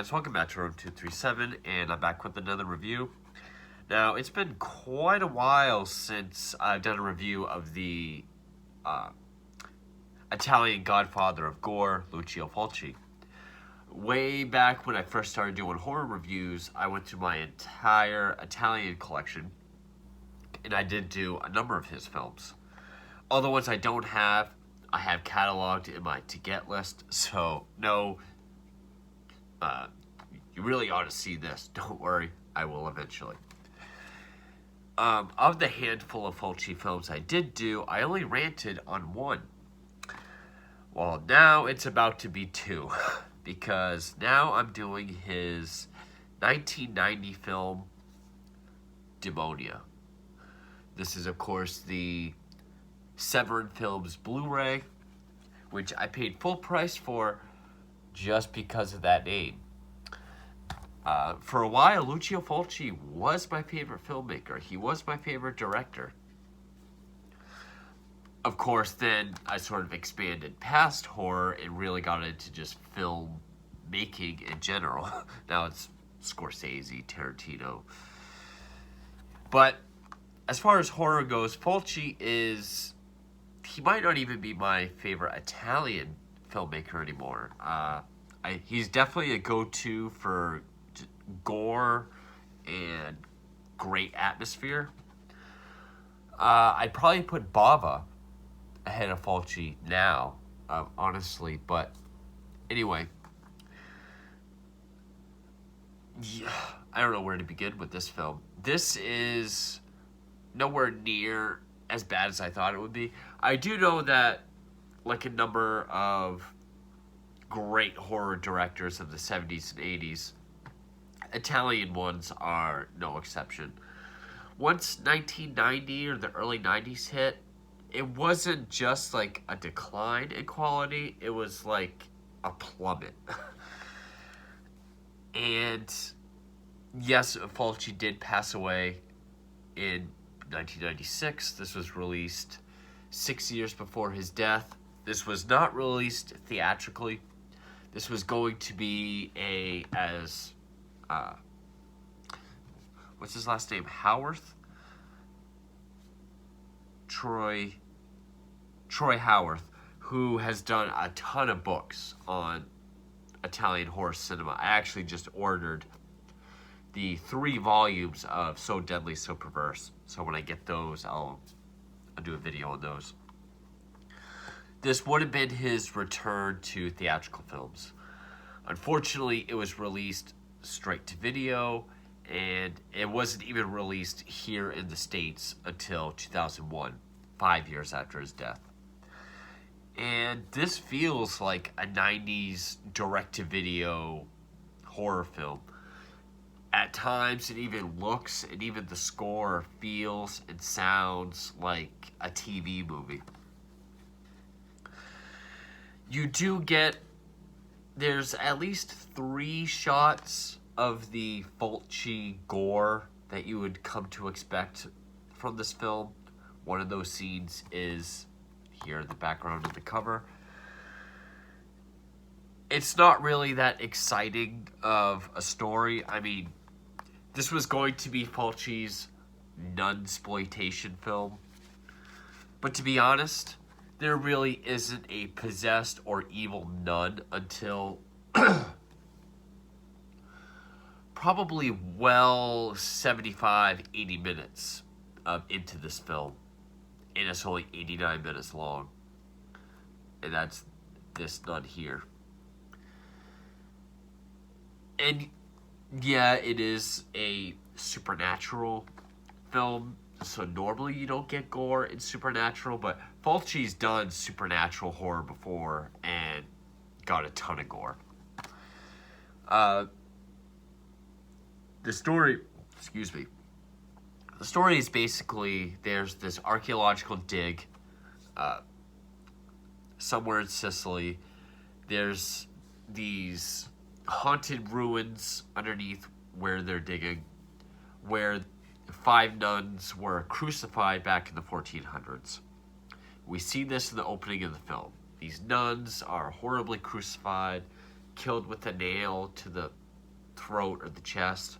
guys, welcome back to Room 237, and I'm back with another review. Now, it's been quite a while since I've done a review of the Italian godfather of gore, Lucio Fulci. Way back when I first started doing horror reviews, I went through my entire Italian collection, and I did do a number of his films. All the ones I don't have, I have cataloged in my to-get list, so no... you really ought to see this. Don't worry, I will eventually. Of the handful of Fulci films I did do, I only ranted on one. Well, now it's about to be two, because now I'm doing his 1990 film, Demonia. This is, of course, the Severin Films Blu-ray, which I paid full price for just because of that name. For a while, Lucio Fulci was my favorite filmmaker. He was my favorite director. Of course, then I sort of expanded past horror and really got into just film making in general. Now it's Scorsese, Tarantino. But as far as horror goes, Fulci is... he might not even be my favorite Italian filmmaker anymore. He's definitely a go-to for gore and great atmosphere. I'd probably put Bava ahead of Fulci now, honestly. But anyway, yeah, I don't know where to begin with this film. This is nowhere near as bad as I thought it would be. I do know that, like a number of great horror directors of the 70s and 80s, Italian ones are no exception. Once 1990 or the early 90s hit, it wasn't just like a decline in quality, it was like a plummet. And yes, Fulci did pass away in 1996. This was released 6 years before his death. This was not released theatrically. This was going to be what's his last name? Howarth? Troy Howarth, who has done a ton of books on Italian horror cinema. I actually just ordered the 3 volumes of So Deadly, So Perverse. So when I get those, I'll do a video on those. This would have been his return to theatrical films. Unfortunately, it was released straight to video, and it wasn't even released here in the States until 2001, 5 years after his death. And this feels like a 90s direct-to-video horror film. At times, it even looks, and even the score feels and sounds like a TV movie. You do get, there's at least 3 shots of the Fulci gore that you would come to expect from this film. One of those scenes is here in the background of the cover. It's not really that exciting of a story. I mean, this was going to be Fulci's nunsploitation film. But to be honest, there really isn't a possessed or evil nun until probably 75, 80 minutes into this film. And it's only 89 minutes long. And that's this nun here. And yeah, it is a supernatural film. So normally you don't get gore in supernatural, but Fulci's done supernatural horror before and got a ton of gore. The story is basically, there's this archaeological dig somewhere in Sicily. There's these haunted ruins underneath where they're digging, where 5 nuns were crucified back in the 1400s. We see this in the opening of the film. These nuns are horribly crucified, killed with a nail to the throat or the chest.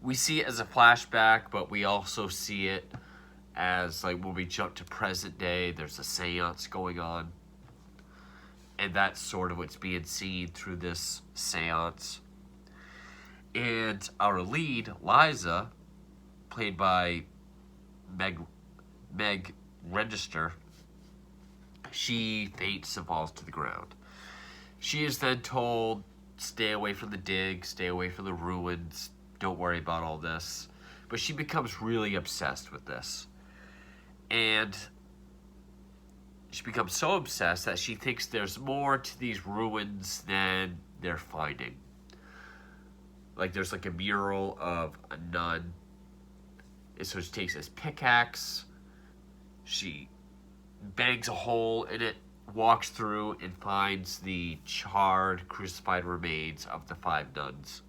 We see it as a flashback, but we also see it as, like, when we jump to present day, there's a seance going on. And that's sort of what's being seen through this seance. And our lead, Liza, played by Meg Register, she faints and falls to the ground. She is then told, stay away from the dig, stay away from the ruins, don't worry about all this. But she becomes really obsessed with this. And she becomes so obsessed that she thinks there's more to these ruins than they're finding. Like, there's like a mural of a nun. And so she takes this pickaxe. She bangs a hole in it, walks through, and finds the charred, crucified remains of the 5 nuns.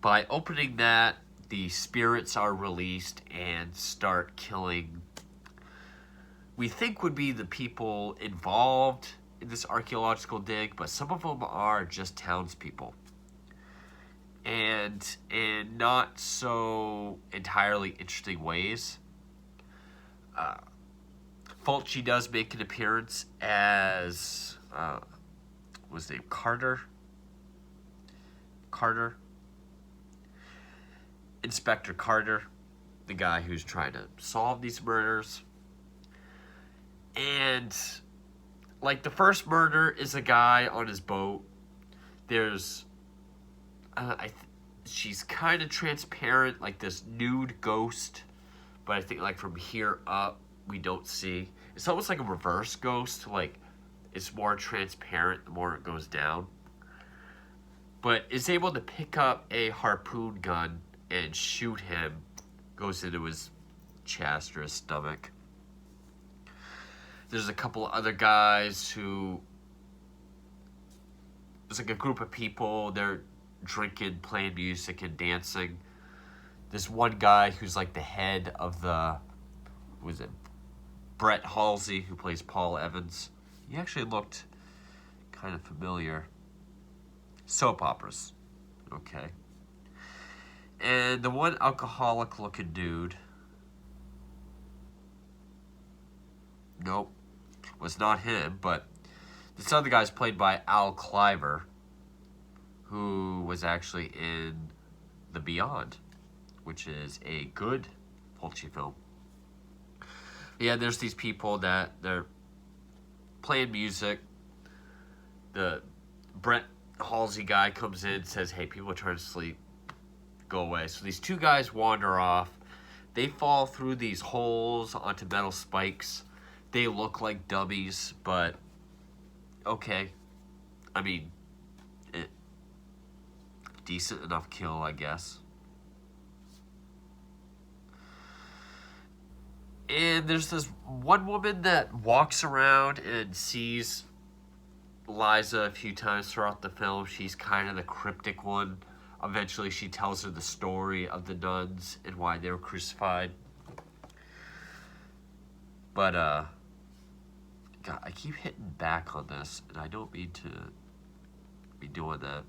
By opening that, the spirits are released and start killing, we think would be the people involved in this archaeological dig, but some of them are just townspeople. And in not so entirely interesting ways. Fulci does make an appearance as, what's his name, Carter? Inspector Carter, the guy who's trying to solve these murders. And, like, the first murder is a guy on his boat. There's, she's kind of transparent, like this nude ghost. But I think, like, from here up, we don't see. It's almost like a reverse ghost. Like, it's more transparent the more it goes down. But is able to pick up a harpoon gun and shoot him. Goes into his chest or his stomach. There's a couple other guys who... There's like a group of people. They're drinking, playing music, and dancing. This one guy who's like the head of the... What was it? Brett Halsey, who plays Paul Evans. He actually looked kind of familiar. Soap operas. Okay. And the one alcoholic-looking dude... Nope. Was not him, but this other guy's played by Al Cliver, who was actually in The Beyond, which is a good Fulci film. Yeah, there's these people that they're playing music. The Brett Halsey guy comes in and says, hey, people are trying to sleep. Go away. So these 2 guys wander off. They fall through these holes onto metal spikes. They look like dummies, but okay. I mean, decent enough kill, I guess. And there's this one woman that walks around and sees Liza a few times throughout the film. She's kind of the cryptic one. Eventually, she tells her the story of the nuns and why they were crucified. But, God, I keep hitting back on this, and I don't mean to be doing that.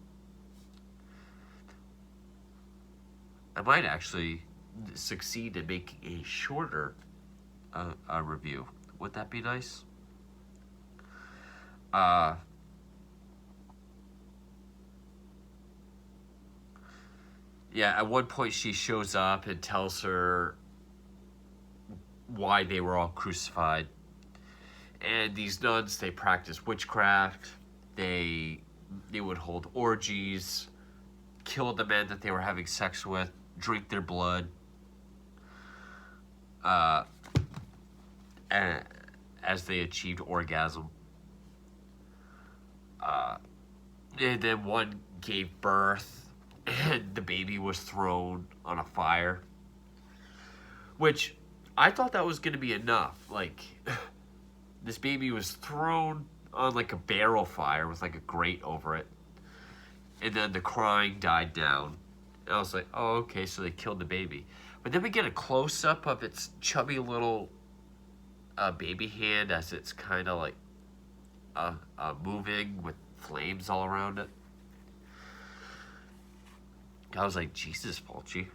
I might actually succeed in making a shorter review. Would that be nice? Yeah, at one point she shows up and tells her why they were all crucified. And these nuns, they practice witchcraft. They would hold orgies, kill the men that they were having sex with, drink their blood. And as they achieved orgasm. And then one gave birth, and the baby was thrown on a fire. Which, I thought that was going to be enough. Like, this baby was thrown on like a barrel fire with like a grate over it. And then the crying died down. And I was like, oh, okay, so they killed the baby. But then we get a close-up of its chubby little baby hand as it's kind of like moving with flames all around it. I was like, Jesus, Fulci.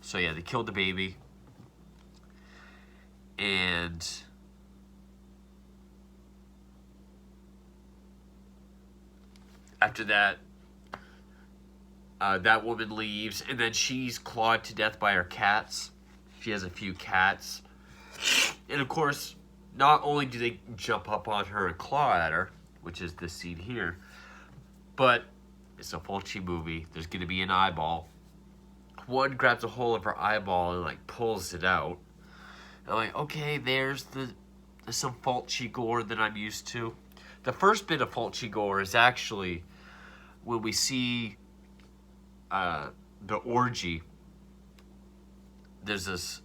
So yeah, they killed the baby. And after that, that woman leaves, and then she's clawed to death by her cats. She has a few cats. And of course, not only do they jump up on her and claw at her, which is this scene here, but it's a Fulci movie. There's going to be an eyeball. One grabs a hold of her eyeball and like pulls it out. And I'm like, okay, there's some Fulci gore that I'm used to. The first bit of Fulci gore is actually when we see the orgy. There's this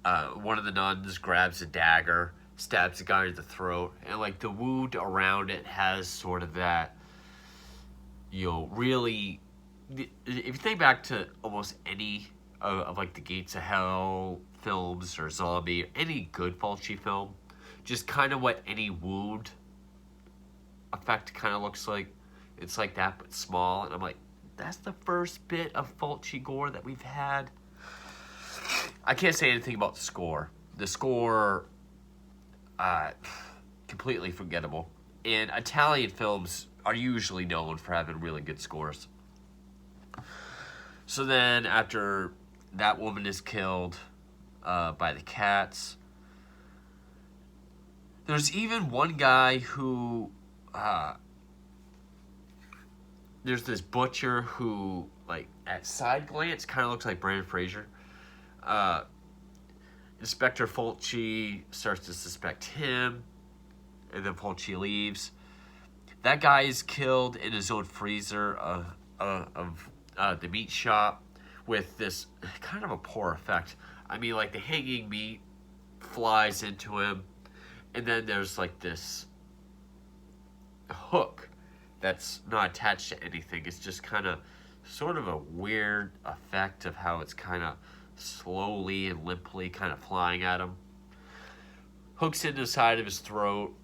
one of the nuns grabs a dagger, stabs the guy in the throat, and like the wound around it has sort of that, really, if you think back to almost any of like the Gates of Hell films or Zombie, any good Fulci film, just kind of what any wound effect kind of looks like. It's like that, but small. And I'm like, that's the first bit of Fulci gore that we've had. I can't say anything about the score. The score, completely forgettable. And Italian films are usually known for having really good scores. So then, after that woman is killed by the cats, there's even one guy who, there's this butcher who, like, at side glance, kind of looks like Brandon Fraser. Inspector Fulci starts to suspect him, and then Fulci leaves. That guy is killed in his own freezer of the meat shop with this kind of a poor effect. I mean, like, the hanging meat flies into him, and then there's like this hook that's not attached to anything. It's just kind of sort of a weird effect of how it's kind of slowly and limply kind of flying at him. Hooks into the side of his throat,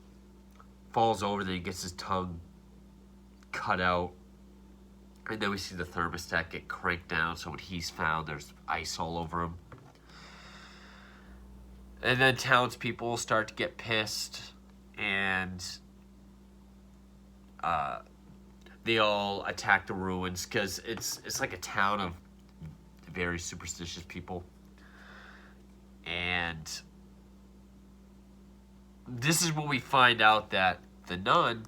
falls over, then he gets his tongue cut out. And then we see the thermostat get cranked down, so when he's found, there's ice all over him. And then townspeople start to get pissed, and they all attack the ruins, because it's like a town of very superstitious people. And this is when we find out that the nun,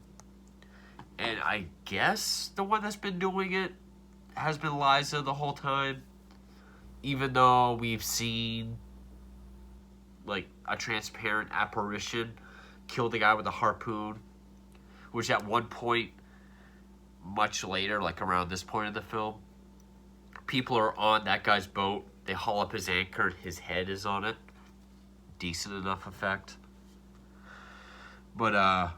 and I guess the one that's been doing it, has been Liza the whole time, even though we've seen like a transparent apparition kill the guy with a harpoon, which at one point much later, like around this point in the film, people are on that guy's boat, they haul up his anchor and his head is on it. Decent enough effect. But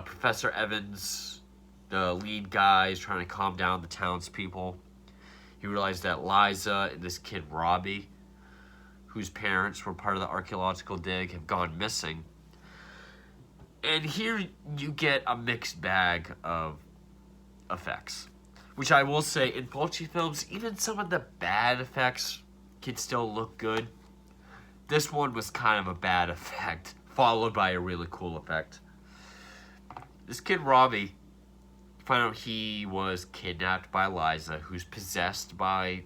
Professor Evans, the lead guy, is trying to calm down the townspeople. He realized that Liza and this kid Robbie, whose parents were part of the archaeological dig, have gone missing. And here you get a mixed bag of effects, which I will say, in Fulci films, even some of the bad effects can still look good. This one was kind of a bad effect, followed by a really cool effect. This kid Robbie, find out he was kidnapped by Liza, who's possessed by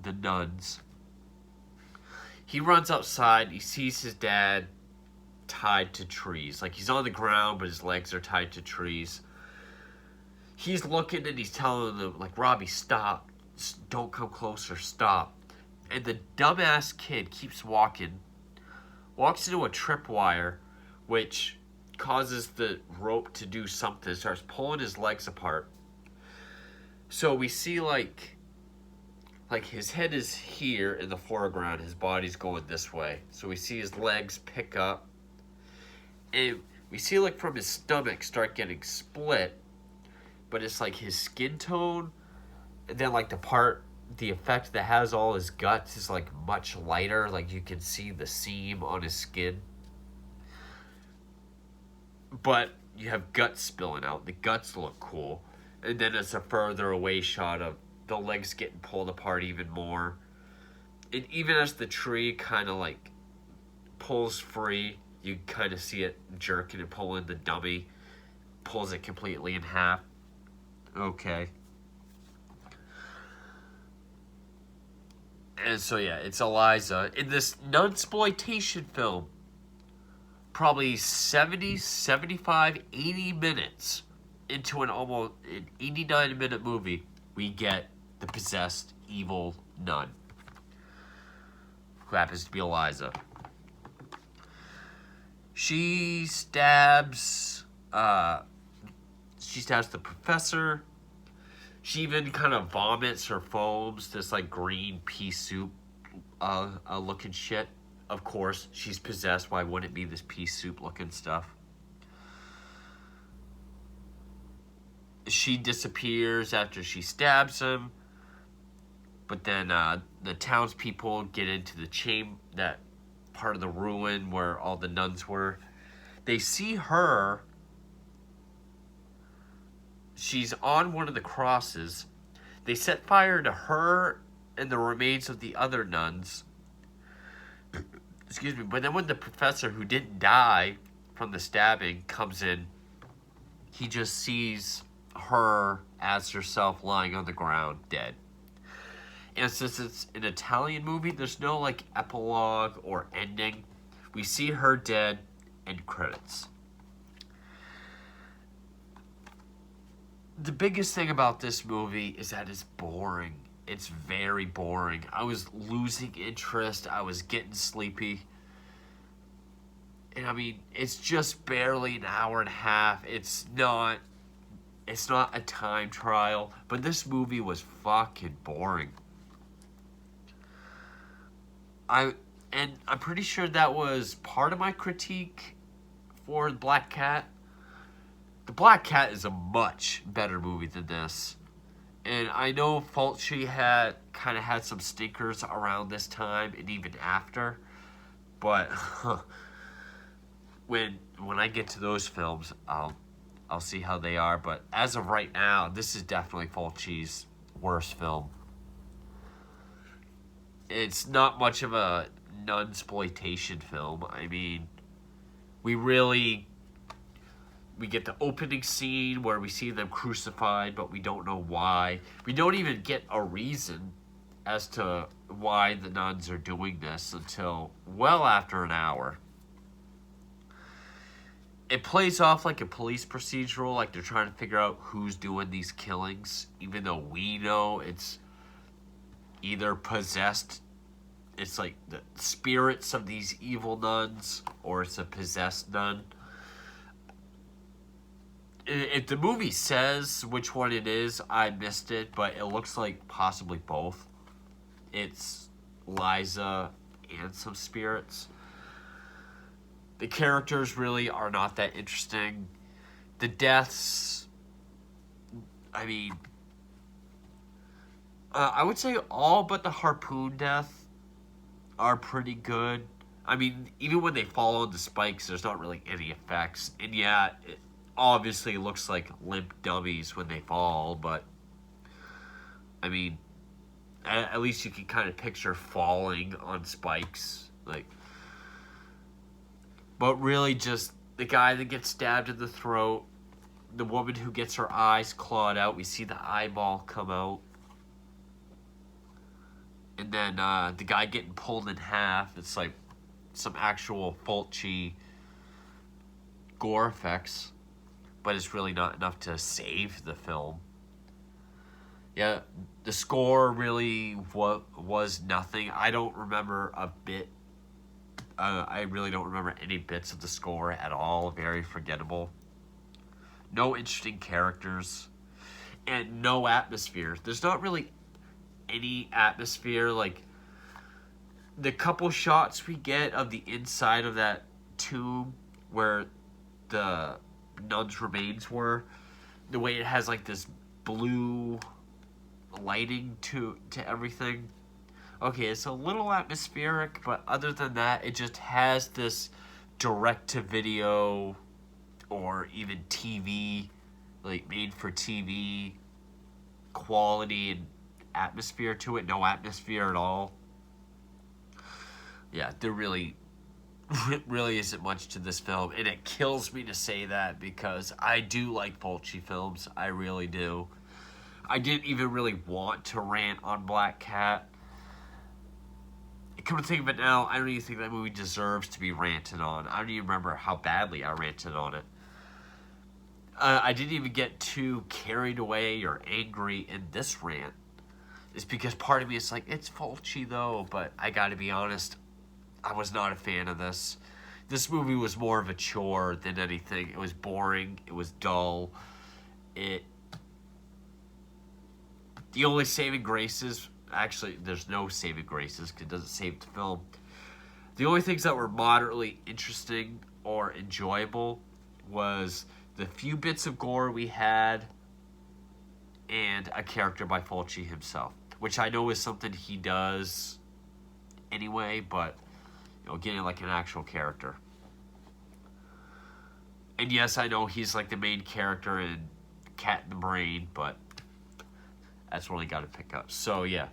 the nuns. He runs outside, he sees his dad tied to trees. Like, he's on the ground, but his legs are tied to trees. He's looking and he's telling them, like, Robbie, stop. Don't come closer, stop. And the dumbass kid keeps walking, walks into a tripwire, which causes the rope to do something, starts pulling his legs apart. So we see like his head is here in the foreground, his body's going this way. So we see his legs pick up, and we see like from his stomach start getting split, but it's like his skin tone, and then like the effect that has all his guts is like much lighter, like you can see the seam on his skin. but you have guts spilling out. The guts look cool. And then it's a further away shot of the legs getting pulled apart even more. And even as the tree kind of like pulls free, you kind of see it jerking and pulling the dummy, pulls it completely in half. Okay. And so yeah, it's Eliza in this nunsploitation film. Probably 70, 75, 80 minutes into an 89-minute movie, we get the possessed evil nun, who happens to be Eliza. She stabs the professor. She even kind of vomits or foams this like green pea soup looking shit. Of course, she's possessed. Why wouldn't it be this pea soup looking stuff? She disappears after she stabs him. But then the townspeople get into that part of the ruin where all the nuns were. They see her. She's on one of the crosses. They set fire to her and the remains of the other nuns. Excuse me. But then when the professor, who didn't die from the stabbing, comes in, he just sees her as herself lying on the ground, dead. And since it's an Italian movie, there's no like epilogue or ending. We see her dead, end credits. The biggest thing about this movie is that it's boring. It's very boring. I was losing interest. I was getting sleepy. And I mean, it's just barely an hour and a half. It's not a time trial, but this movie was fucking boring. I'm pretty sure that was part of my critique for Black Cat. The Black Cat is a much better movie than this. And I know Fulci had some stinkers around this time and even after. But when I get to those films, I'll see how they are. But as of right now, this is definitely Fulci's worst film. It's not much of a nunsploitation film. I mean, we get the opening scene where we see them crucified, but we don't know why. We don't even get a reason as to why the nuns are doing this until well after an hour. It plays off like a police procedural, like they're trying to figure out who's doing these killings, even though we know it's either possessed, it's like the spirits of these evil nuns, or it's a possessed nun. If the movie says which one it is, I missed it, but it looks like possibly both. It's Liza and some spirits. The characters really are not that interesting. The deaths, I mean, I would say all but the harpoon death are pretty good. I mean, even when they fall on the spikes, there's not really any effects. And yeah, it obviously looks like limp dummies when they fall, but I mean, at least you can kind of picture falling on spikes. But really just the guy that gets stabbed in the throat, the woman who gets her eyes clawed out, we see the eyeball come out. And then the guy getting pulled in half. It's like some actual Fulci gore effects, but it's really not enough to save the film. Yeah, the score really was nothing. I don't remember a bit. I really don't remember any bits of the score at all. Very forgettable. No interesting characters. And no atmosphere. There's not really any atmosphere. Like, the couple shots we get of the inside of that tomb where the nuns' remains were, the way it has like this blue lighting to everything. Okay, it's a little atmospheric, but other than that, it just has this direct-to-video or even TV, like made for TV quality and atmosphere to it. No atmosphere at all. Yeah, there really isn't much to this film, and it kills me to say that because I do like Fulci films. I really do. I didn't even really want to rant on Black Cat. Come to think of it now, I don't even think that movie deserves to be ranted on. I don't even remember how badly I ranted on it. I didn't even get too carried away or angry in this rant. It's because part of me is like, it's Fulci though, but I gotta be honest, I was not a fan of this. This movie was more of a chore than anything. It was boring. It was dull. The only saving graces, actually, there's no saving graces because it doesn't save the film. The only things that were moderately interesting or enjoyable was the few bits of gore we had and a character by Fulci himself, which I know is something he does anyway, but getting like an actual character. And yes, I know he's like the main character in Cat in the Brain, but that's what I got to pick up. So yeah,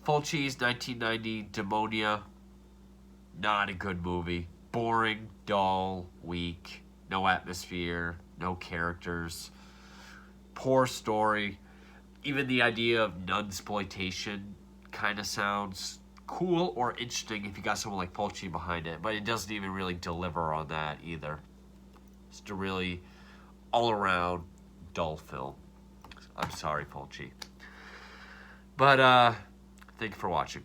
Fulci's 1990 Demonia, not a good movie. Boring, dull, weak, no atmosphere, no characters, poor story. Even the idea of nunsploitation kind of sounds cool or interesting if you got someone like Fulci behind it, but it doesn't even really deliver on that either. It's a really all-around dull film. I'm sorry, Fulci. But thank you for watching.